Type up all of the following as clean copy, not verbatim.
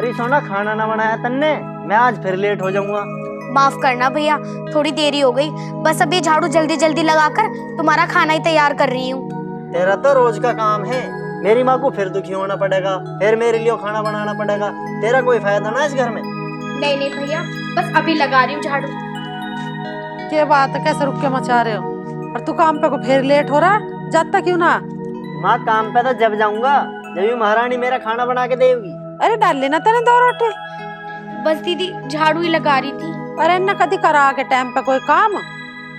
अरे सोना, खाना ना बनाया तन्ने, मैं आज फिर लेट हो जाऊंगा। माफ करना भैया, थोड़ी देरी हो गई। बस अभी झाड़ू जल्दी जल्दी लगाकर तुम्हारा खाना ही तैयार कर रही हूँ। तेरा तो रोज का काम है। मेरी माँ को फिर दुखी होना पड़ेगा, फिर मेरे लिए खाना बनाना पड़ेगा। तेरा कोई फायदा ना इस घर में। नहीं नहीं भैया, बस अभी लगा रही हूँ झाड़ू। क्या बात है, कैसे रुक के मचा रहे हो? और तू काम पे को फिर लेट हो रहा, जाता क्यों ना? माँ, काम पे तो जब जाऊंगा जब ये महारानी मेरा खाना बना के देगी। अरे डाल लेना तेने 2 रोटी। बस दीदी झाड़ू ही लगा रही थी। अरे न कदी करा के टाइम पे कोई काम।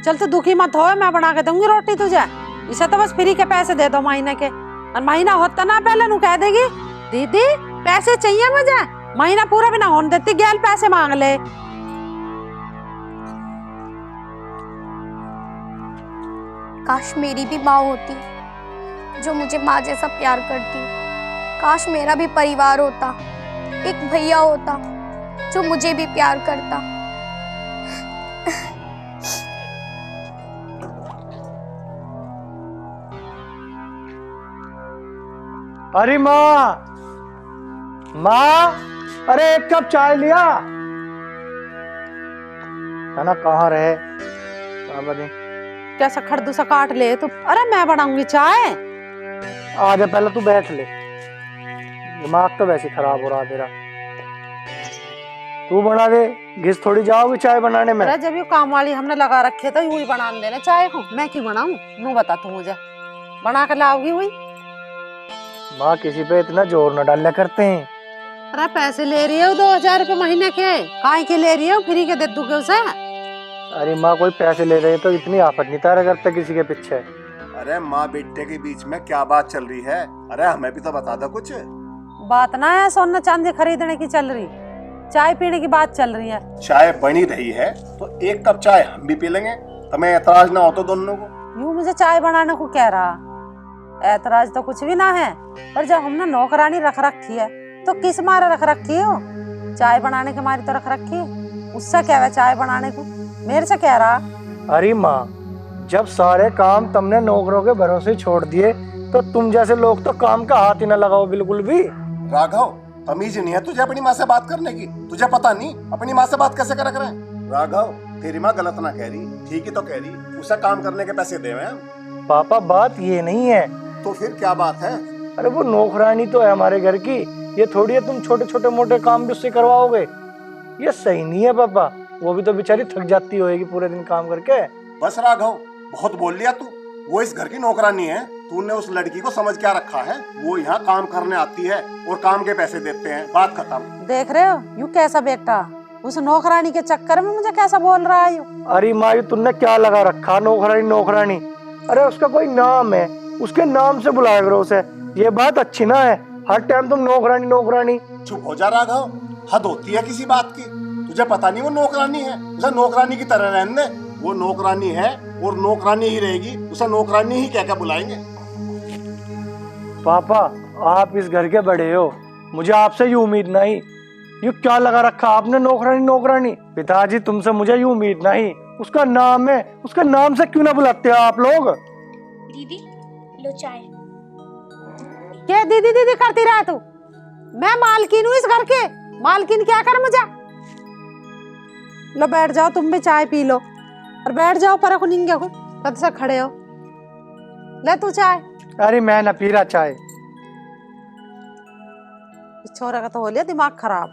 चल तू दुखी मत हो, मैं बना के दूंगी रोटी तुझे। इसे तो बस फ्री के पैसे दे दो महीने के। और महीना होता ना पहले नु कह देगी दीदी पैसे चाहिए मुझे, महीना पूरा भी ना होने देती, गैल पैसे मांग ले। काश मेरी भी माँ होती जो मुझे माँ जैसा प्यार करती। काश मेरा भी परिवार होता, एक भैया होता जो मुझे भी प्यार करता। अरे माँ, माँ, अरे एक कप चाय लिया है ना? कहाँ रहे बाबा जी? कैसा खड़दू सा काट ले तू। अरे मैं बनाऊंगी चाय। आजा, पहले तू बैठ ले। दिमाग तो वैसे खराब हो रहा तेरा। तू बना दे, घिस थोड़ी जाओगी चाय बनाने में। अरे जब ये काम वाली हमने लगा रखे तो यूं ही बना देना चाय को। मैं क्यों बनाऊं? नू बता तू मुझे, बना कर लाओगी हुई? माँ, किसी पे इतना जोर न डाला करते हैं। अरे पैसे ले रही हो 2000 रुपए महीने के, काहे के ले रही हो? फ्री के दे दूंगे उसे। अरे माँ, कोई पैसे ले रहे तो इतनी आफत नहीं तारा करते किसी के पीछे। अरे माँ बेटे के बीच में क्या बात चल रही है? अरे हमें भी तो बता दो कुछ। बात ना है सोना चांदी खरीदने की चल रही, चाय पीने की बात चल रही है। चाय बनी रही है तो एक कप चाय हम भी पी लेंगे, तुम्हें ऐतराज ना हो तो दोनों को। यूं मुझे चाय बनाने को कह रहा, ऐतराज तो कुछ भी ना है। पर जब हमने नौकरानी रख रखी है तो किस मारे रख रखी हो? चाय बनाने के मारे तो रख रखी है। उससे क्या है चाय बनाने को? मेरे से कह रहा। अरे माँ, जब सारे काम तुमने नौकरों के भरोसे छोड़ दिए तो तुम जैसे लोग तो काम का हाथ ही न लगाओ बिल्कुल भी। राघव, तमीज नहीं है तुझे अपनी माँ से बात करने की? तुझे पता नहीं अपनी माँ से बात कैसे कर रहे हैं? राघव, तेरी माँ गलत ना कह रही, ठीक ही तो कह रही। उसे काम करने के पैसे दे हैं। पापा, बात ये नहीं है। तो फिर क्या बात है? अरे वो नौकरानी तो है हमारे घर की, ये थोड़ी है तुम छोटे छोटे मोटे काम भी उससे करवाओगे। ये सही नहीं है पापा, वो भी तो बेचारी थक जाती होगी पूरे दिन काम करके। बस राघव, बहुत बोल लिया तू। वो इस घर की नौकरानी है, तूने उस लड़की को समझ क्या रखा है? वो यहाँ काम करने आती है और काम के पैसे देते हैं, बात खत्म। देख रहे हो यूं कैसा बेटा उस नौकरानी के चक्कर में मुझे कैसा बोल रहा है। अरे माँ, तुमने क्या लगा रखा नौकरानी नौकरानी? अरे उसका कोई नाम है, उसके नाम से बुलाया करो उसे। ये बात अच्छी ना है, हर टाइम तुम नौकरानी नौकरानी। चुप हो जा राघव, हद होती है किसी बात की। तुझे पता नहीं वो नौकरानी है, उसे नौकरानी की तरह रहने दे। वो नौकरानी है और नौकरानी ही रहेगी, उसे नौकरानी ही क्या क्या बुलाएंगे। पापा, आप इस घर के बड़े हो, मुझे आपसे ये उम्मीद नहीं। ये क्या लगा रखा आपने नौकरानी नौकरानी? पिताजी, तुमसे मुझे ये उम्मीद नहीं। उसका नाम है, उसके नाम से क्यों ना बुलाते हो आप लोग? दीदी लो चाय। क्या दीदी दीदी करती रहा तू? मैं मालकिन हूँ इस घर के, मालकिन क्या कर मुझे? लो बैठ जाओ, तुम भी चाय पी लो और बैठ जाओ। पर निंगे को कद से खड़े हो, ले तू चाय। अरे मैं ना पी रहा चाय। इस छोरा का तो हो लिया दिमाग खराब।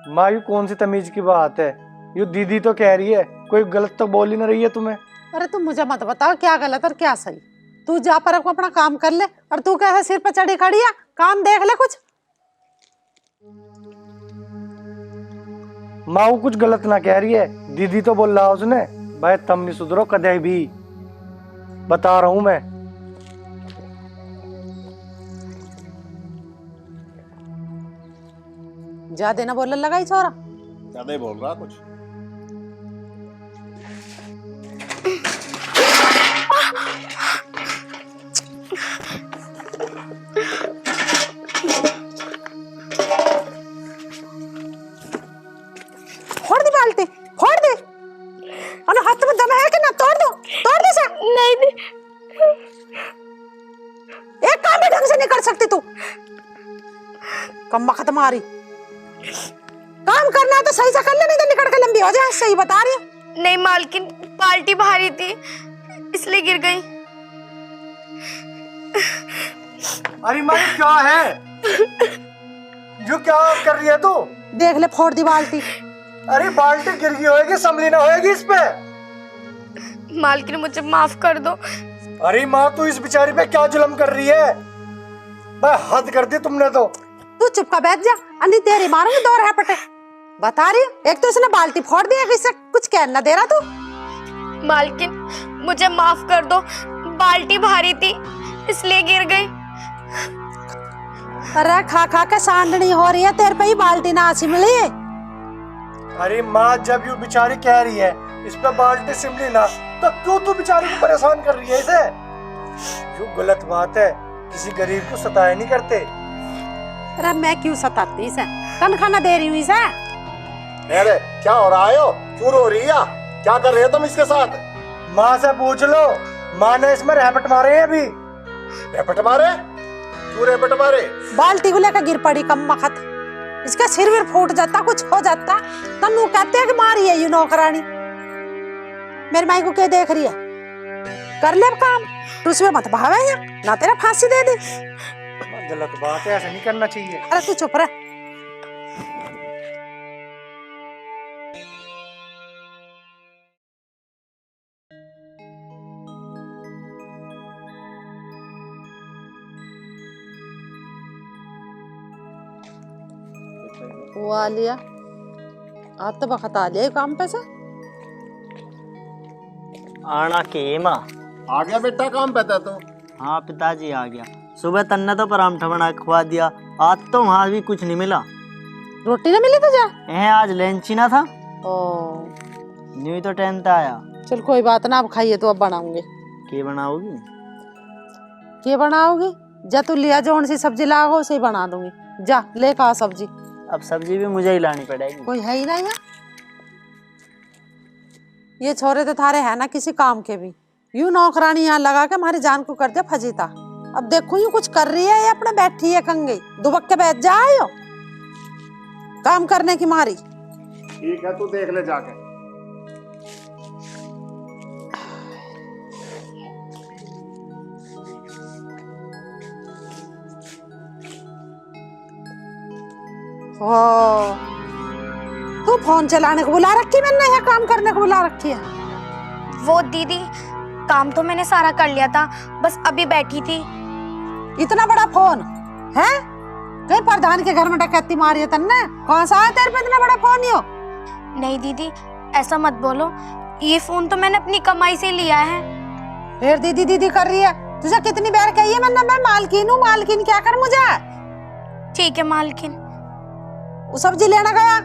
माँ, यू कौन सी तमीज की बात है? यू दीदी तो कह रही है, कोई गलत तो बोल ही ना रही है तुम्हें। अरे तुम मुझे मत बताओ क्या गलत और क्या सही। तू जा पर अपना काम कर ले, और तू कैसे सिर पर चढ़ी खड़ी है? काम देख ले कुछ। माँ, वो कुछ गलत ना कह रही है, दीदी तो बोल रहा उसने। भाई तुम नहीं सुधरो कदे भी, बता रहा हूं मैं। ज्यादा ना बोलने लगा ही छोरा। ज्यादा ही बोल रहा कुछ। फोड़ दे बाल्टी, फोड़ दे। अरे हाथ में दम है कि ना? तोड़ दो, तोड़ दे से। नहीं नहीं, एक काम भी ढंग से नहीं कर सकती तू। कम वक्त मारी काम करना है तो सही से कर ले, नहीं तो निकल के लंबी हो जाए। सही बता रही हूँ। नहीं मालकिन, बाल्टी भारी थी इसलिए गिर गई। अरे माँ ये क्या है? जो क्या कर रही है तू? देख ले, फोड़ दी बाल्टी। अरे बाल्टी गिर गई होगी, संभली ना होगी इस पे। मालकिन मुझे माफ कर दो। अरे माँ तू इस बेचारी पे क्या जुल्म कर रही है? भाई हद कर दी तुमने तो। तू चुप का बैठ जा, अन्नी तेरी मारूंगी दो रैपटे। बता रही हूँ, एक तो इसने बाल्टी फोड़ दी, एक इससे कुछ कह ना दे रहा तू। मालकिन मुझे माफ कर दो, बाल्टी भारी थी इसलिए गिर गई। अरे खा खा के सांडनी हो रही है, तेरे पे ही बाल्टी ना सिमली। अरे माँ जब यू बेचारी कह रही है इस पे बाल्टी सिमली ना, तो क्यों तू बेचारी को परेशान कर रही है इसे? यू गलत बात है, किसी गरीब को सताया नहीं करते। अरे मैं क्यों सताती इसे, तनख्वाह दे रही हूँ इसे। अरे क्या हो रहा है? क्यों रो रही है? क्या कर रहे हो तुम इसके साथ? माँ से पूछ लो, माँ ने इसमें रैपट मारे हैं अभी। रेपट मारे? क्यों रेपट मारे? बाल्टी को लेकर गिर पड़ी कम मखत, इसका सिर विर फूट जाता, कुछ हो जाता, तन्नू कहते हैं कि मारी है ये नौकरानी। मेरी माई को क्या देख रही है? कर ले अब काम, तू उसमें मत भावे यहाँ, ना तेरा फांसी दे दी। गलत बात है, ऐसा नहीं करना चाहिए। अरे तू चुप रह। वो आ लिया, आज तो बखत आ लिया काम पे से। आना के माँ। आ गया बेटा काम पे तो? हाँ पिताजी आ गया। सुबह तन्ने तो परांठा बना के खुआ दिया, आज तो वहाँ भी कुछ नहीं मिला। रोटी ना मिली तुझे? आज लंच ही ना था। ओ न्यू तो 10th आया। चल कोई बात ना, अब खाइए तो अब बनाऊंगी। के बनाओगी? के बनाओगी? जा तू लिया जो सी सब्जी लाओ उसे ही बना दूंगी। जा लेकर आ सब्जी। अब सब्जी भी मुझे ही लानी पड़ेगी। कोई है ही ना यहाँ। ये छोरे तो थारे है ना किसी काम के भी, यूं नौकरानी यहाँ लगा के हमारी जान को कर दिया फजीता। अब देखो यूं कुछ कर रही है या अपने बैठी है कंगी, दुबक के बैठ जाओ काम करने की मारी। ठीक है तू देख ले जाके। ओ तू फोन चलाने को बुला रखी मैंने या काम करने को बुला रखी है? वो दीदी काम तो मैंने सारा कर लिया था, बस अभी बैठी थी। इतना बड़ा फोन है? कहीं प्रधान के घर में डकैती मारी है तन्ने? कौन सा है तेरे पे इतना बड़ा फोन? यो नहीं दीदी ऐसा मत बोलो, ये फोन तो मैंने अपनी कमाई से लिया है। फिर दीदी दीदी कर रही है। तुझे कितनी बार कही है मैंने, मैं मालकिन हूँ, मालकिन क्या कर मुझे। ठीक है मालकिन। वो सब्जी लेना गया,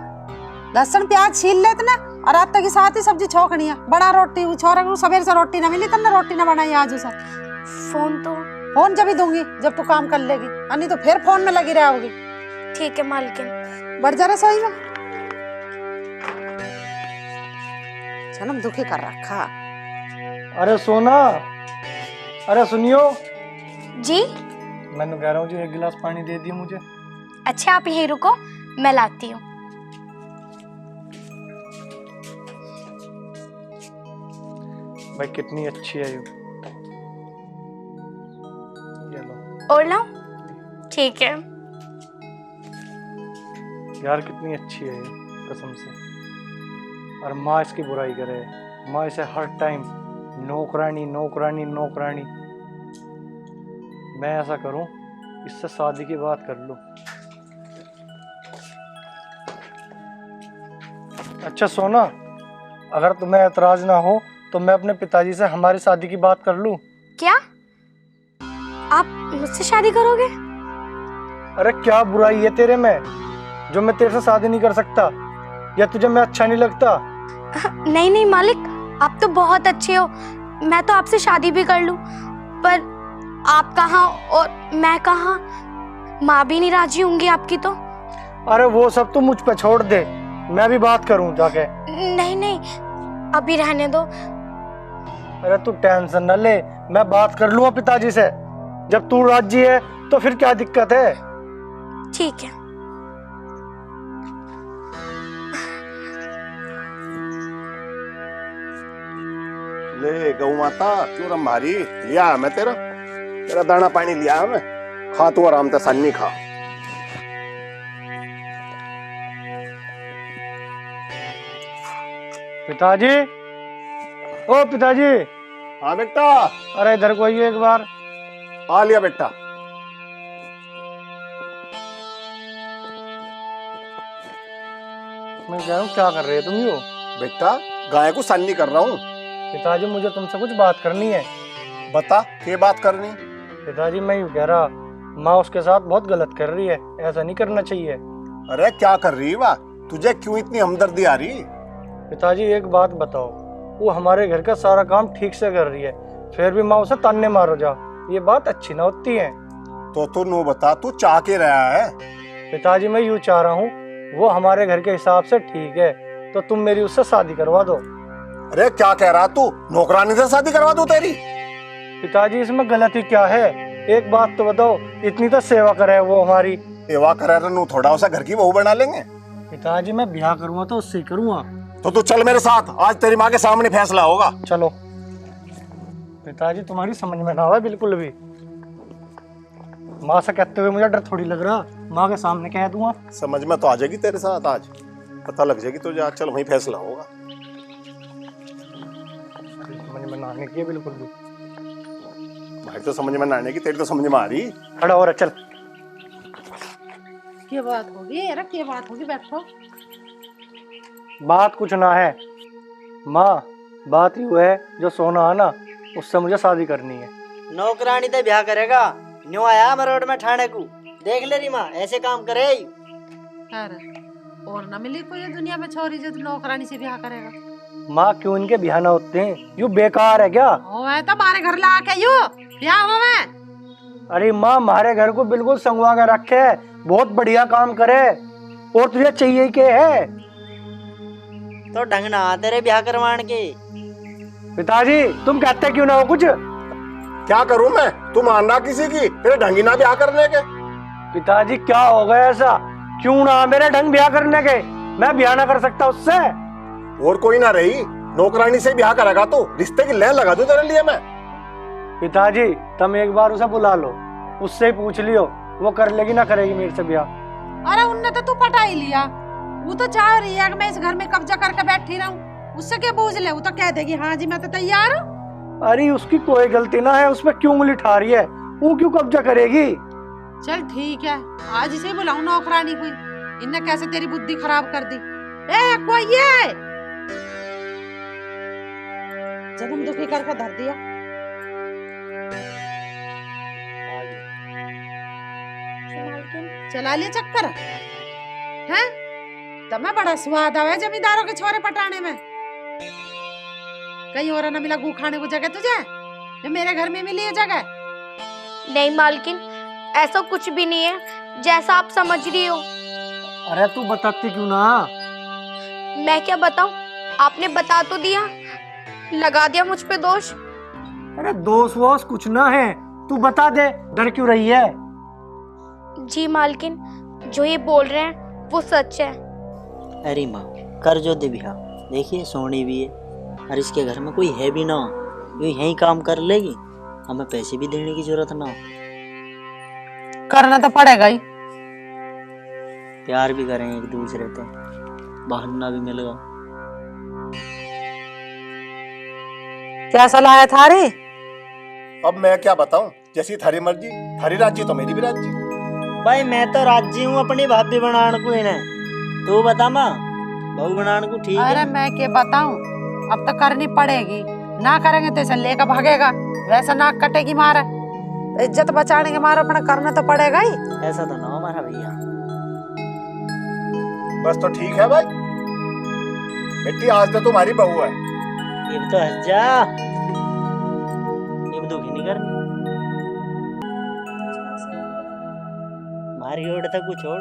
लहसुन प्याज छील लेते ना, और रात तक की साथ ही सब्जी छोकनी है। बड़ा रोटी छोरा को सवेरे से रोटी ना मिली तन्ने रोटी ना बनाई आज उसे। फोन जब ही दूंगी जब तू काम कर लेगी, नहीं तो फिर फोन में लगी रहोगी। ठीक है मालकिन। बढ़ जा रसोई में, जन्म दुखी कर रखा। अरे सोना, अरे सुनियो जी। मैंने कह रहा हूँ जी एक गिलास पानी दे दियो मुझे। अच्छा आप यहीं रुको, मैं लाती हूँ। भाई कितनी अच्छी है ये लो। और लाऊं? ठीक है। यार कितनी अच्छी है ये, कसम से। और माँ इसकी बुराई करे, माँ इसे हर टाइम नौकरानी नौकरानी नौकरानी। मैं ऐसा करूं, इससे शादी की बात कर लूं। अच्छा सोना, अगर तुम्हें एतराज ना हो तो मैं अपने पिताजी से हमारी शादी की बात कर लूं। क्या आप मुझसे शादी करोगे? अरे क्या बुराई है तेरे में जो मैं तेरे से शादी नहीं कर सकता, या तुझे मैं अच्छा नहीं लगता? नहीं नहीं मालिक, आप तो बहुत अच्छे हो, मैं तो आपसे शादी भी कर लूं, पर आप कहाँ और मैं कहाँ? माँ भी नहीं राजी होंगी आपकी तो। अरे वो सब तो मुझ पे छोड़ दे, मैं भी बात करूं जाके। नहीं नहीं अभी रहने दो। अरे तू टेंशन न ले, मैं बात कर लूंगा पिताजी से। जब तू राजी है तो फिर क्या दिक्कत है? ठीक है। ले गौ माता क्यों रम भारी लिया मैं तेरा दाना पानी लिया मैं, खा तू आराम से सन्नी खा। पिताजी, ओ पिताजी। हाँ बेटा। अरे इधर को आइए एक बार। आ लिया बेटा। मैं कह रहा हूँ क्या कर रहे हो तुम यूँ? बेटा गाय को सन्नी कर रहा हूँ। पिताजी मुझे तुमसे कुछ बात करनी है। बता क्या बात करनी? पिताजी मैं यूँ कह रहा, माँ उसके साथ बहुत गलत कर रही है, ऐसा नहीं करना चाहिए। अरे क्या कर रही है वाह, तुझे क्यों इतनी हमदर्दी आ रही? पिताजी एक बात बताओ, वो हमारे घर का सारा काम ठीक से कर रही है, फिर भी माँ उसे ताने मारो जा, ये बात अच्छी ना होती है। तो तू नो बता, तू चाह के रहा है? पिताजी मैं यूँ चाह रहा हूँ, वो हमारे घर के हिसाब से ठीक है, तो तुम मेरी उससे शादी करवा दो। अरे क्या कह रहा तू, नौकरानी से शादी करवा दूं तेरी? पिताजी इसमें गलती क्या है? एक बात तो बताओ, इतनी तो सेवा करे वो हमारी। सेवा करे तो थोड़ा उसे घर की बहू बना लेंगे। पिताजी मैं ब्याह करूँगा तो उससे करूँगा। तो तू चल मेरे साथ, आज तेरी माँ के सामने फैसला होगा। चलो। पिताजी तुम्हारी समझ में ना आवा बिल्कुल भी। माँ से कहते हुए मुझे डर थोड़ी लग रहा, माँ के सामने कह दूंगा। समझ में तो आ जाएगी तेरे साथ, आज पता लग जाएगी तुझे, आज चल वहीं फैसला होगा। समझ में ना आने की है बिल्कुल भी। भाई तो समझ में ना आने की, तेरी तो समझ में आ रही। खड़ा हो रहा, चल। क्या बात होगी? अरे क्या बात होगी, बैठो। बात कुछ ना है माँ, बात यूँ है, जो सोना है ना उससे मुझे शादी करनी है। नौकरानी तो ब्याह करेगा, न्यू आया मरोड़ में ठाणे को, देख ले री माँ ऐसे काम करे। अरे और ना मिली कोई दुनिया में छोरी जो नौकरानी से ब्याह करेगा। माँ क्यों इनके ब्याह ना होते हैं? यूँ बेकार है क्या? होवे तो हमारे घर ला के यू ब्याह होवे। अरे माँ हमारे घर को बिल्कुल संगवा के रखे है, बहुत बढ़िया काम करे, और तुझे चाहिए के है? तो ढंग ना तेरे ब्याह करवान के। पिताजी तुम कहते क्यों ना हो कुछ? क्या करूं मैं, तू मानना किसी की, तेरे ढंगी ना ब्याह करने के। पिताजी क्या हो गया ऐसा? क्यों ना मेरे ढंग ब्याह करने के? मैं ब्याह ना कर सकता उससे? और कोई ना रही, नौकरानी से ब्याह करेगा तो रिश्ते की लय लगा दूं तेरे लिए मैं। पिताजी तुम एक बार उसे बुला लो, उससे ही पूछ लियो वो कर लेगी ना करेगी मेरे से ब्याह। अरे उनने तो तू पटा ही लिया, वो तो चाह रही है कि मैं इस घर में कब्जा करके बैठी रहूं, उससे क्या पूछ ले, वो तो कह देगी हाँ जी मैं तो तैयार हूँ। अरे उसकी कोई गलती ना है, उसमें क्यों उंगली उठा रही है? वो क्यों कब्जा करेगी? चल ठीक है, आज इसे बुलाऊं नौकरानी कोई, इनने कैसे तेरी बुद्धि खराब कर दी। ए कोई ये जन्म दुखी करके धर दिया। चला लिया चक्कर है, तुम्हें बड़ा स्वाद आवे जमींदारों के छोरे पटाने में। कहीं और ना मिला गू खाने को जगह तुझे, ये मेरे घर में मिली है जगह। नहीं मालकिन, ऐसा कुछ भी नहीं है जैसा आप समझ रही हो। अरे तू बताती क्यों ना? मैं क्या बताऊं, आपने बता तो दिया, लगा दिया मुझ पे दोष। अरे दोष वोष कुछ ना है, तू बता दे, डर क्यों रही है? जी मालकिन, जो ये बोल रहे हैं वो सच है। अरे माँ कर जो दे ब्याह, देखिए सोनी भी है और इसके घर में कोई है भी ना, ये यही काम कर लेगी, हमें पैसे भी देने की जरूरत ना हो। करना तो पड़ेगा ही, प्यार भी करें एक दूसरे से, बहाना भी मिलेगा। क्या सलाह है थारी? अब मैं क्या बताऊं, जैसी थारी मर्जी, थारी राजी तो मेरी भी राजी। भाई मैं तो राजी हूँ अपनी भाभी बनाने को, इन्हें तू बता माँ, बहू बनाने को ठीक अरे है? मैं क्या बताऊं, अब तो करनी पड़ेगी, ना करेंगे तो ऐसा लेकर भागेगा, वैसा नाक कटेगी मारे, इज्जत बचाने के मारे अपना करना तो पड़ेगा ही। ऐसा तो ना हो हमारा भैया। बस तो ठीक है भाई, बेटी आज तो तुम्हारी बहू है। ये भी तो हंस जा, ये भी दुखी नहीं करनी, मारी ओड़ तक कुछ छोड़।